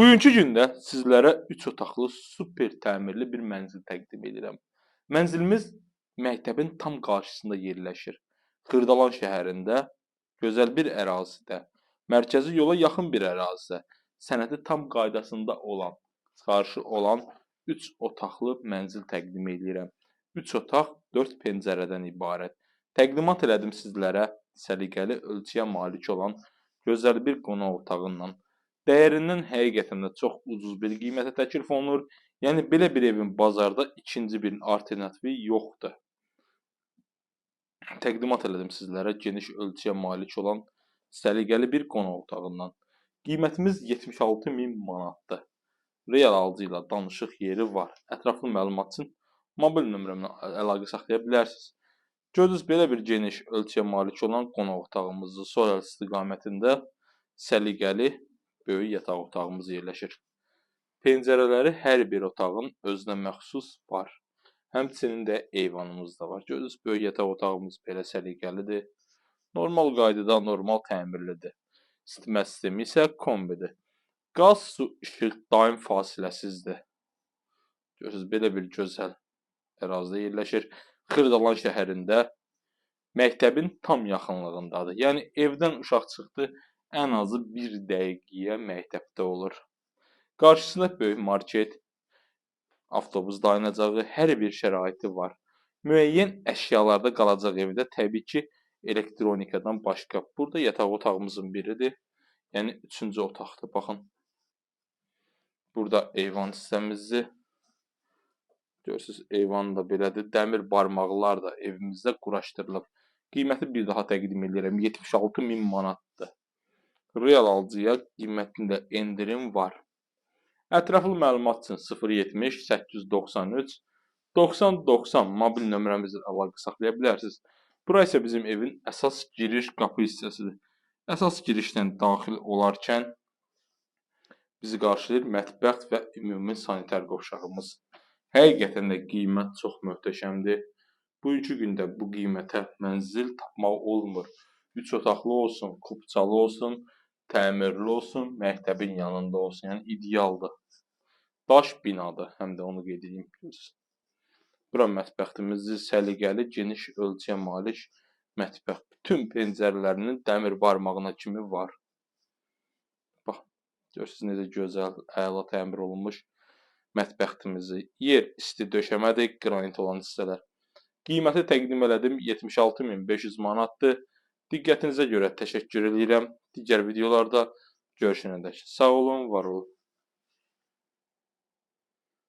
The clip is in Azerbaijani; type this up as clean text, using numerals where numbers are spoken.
Bugünkü gündə sizlərə 3 otaqlı super təmirli bir mənzil təqdim edirəm. Mənzilimiz məktəbin tam qarşısında yerləşir. Xırdalan şəhərində, gözəl bir ərazidə, mərkəzi yola yaxın bir ərazidə, sənədi tam qaydasında olan, çıxarışı olan 3 otaqlı mənzil təqdim edirəm. 3 otaq 4 pəncərədən ibarət. Təqdimat elədim sizlərə səliqəli ölçüyə malik olan gözəl bir qonaq otağından. Dəyərindən həqiqətən də çox ucuz bir qiymətə təklif olunur. Yəni belə bir evin bazarda ikinci bir alternativi yoxdur. Təqdimat elədim sizlərə geniş ölçüyə malik olan səliqəli bir qonaq otağından. Qiymətimiz 76.000 manatdır. Real alıcı ilə danışıq yeri var. Ətraflı məlumat üçün mobil nömrəmlə əlaqə saxlaya bilərsiniz. Gördünüz belə bir geniş ölçüyə malik olan qonaq otağımızı sol əl istiqamətində səliqəli böyük yataq otağımız yerləşir. Pəncərələri hər bir otağın özünə məxsus var. Həmçinin də eyvanımız da var. Gördünüz, böyük yataq otağımız belə səliqəlidir. Normal qaydada, normal təmirlidir. İsitmə sistemi isə kombidir. Qaz, su, işıq daim fasiləsizdir. Görürsünüz, belə bir gözəl ərazidə yerləşir. Xırdalan şəhərində məktəbin tam yaxınlığındadır. Yəni evdən uşaq çıxdı, ən azı 1 dəqiqəyə məktəbdə olur. Qarşısında böyük market, avtobus dayanacağı, hər bir şəraiti var. Müəyyən əşyalarda qalacaq evdə təbii ki, elektronikadan başqa. Burada yataq otağımızın biridir. Yəni 3-cü otaqdır. Baxın. Burada eyvan hissəmizdir. Görürsünüz, eyvan da belədir. Dəmir barmaqlar da evimizdə quraşdırılıb. Qiyməti bir daha təqdim edirəm. 76.000 manatdır. Real alıcıya qiymətində endirim var. Ətraflı məlumat üçün 070 893 90 90 mobil nömrəmizlə əlaqə saxlaya bilərsiniz. Bura isə bizim evin əsas giriş qapı hissəsidir. Əsas girişdən daxil olarkən bizi qarşılayır mətbəx və ümumi sanitar qovşağımız. Həqiqətən də qiymət çox möhtəşəmdir. Bugünkü gündə bu qiymətə mənzil tapmaq olmur. 3 otaqlı olsun, kubçalı olsun, təmirli olsun, məktəbin yanında olsun. Yəni idealdır. Daş binadır, həm də onu qeyd edeyim. Bura mətbəximizdir, səliqəli, geniş ölçüyə malik mətbəx. Bütün pəncərələrinin dəmir barmağına kimi var. Bax, görürsünüz necə gözəl, əla təmir olunmuş mətbəximizi. Yer isti döşəmədir, qranit olan hissələr. Qiyməti təqdim elədim, 76.500 manatdır. Diqqətinizə görə təşəkkür edirəm. Digər videolarda görüşənədək. Sağ olun, var olun.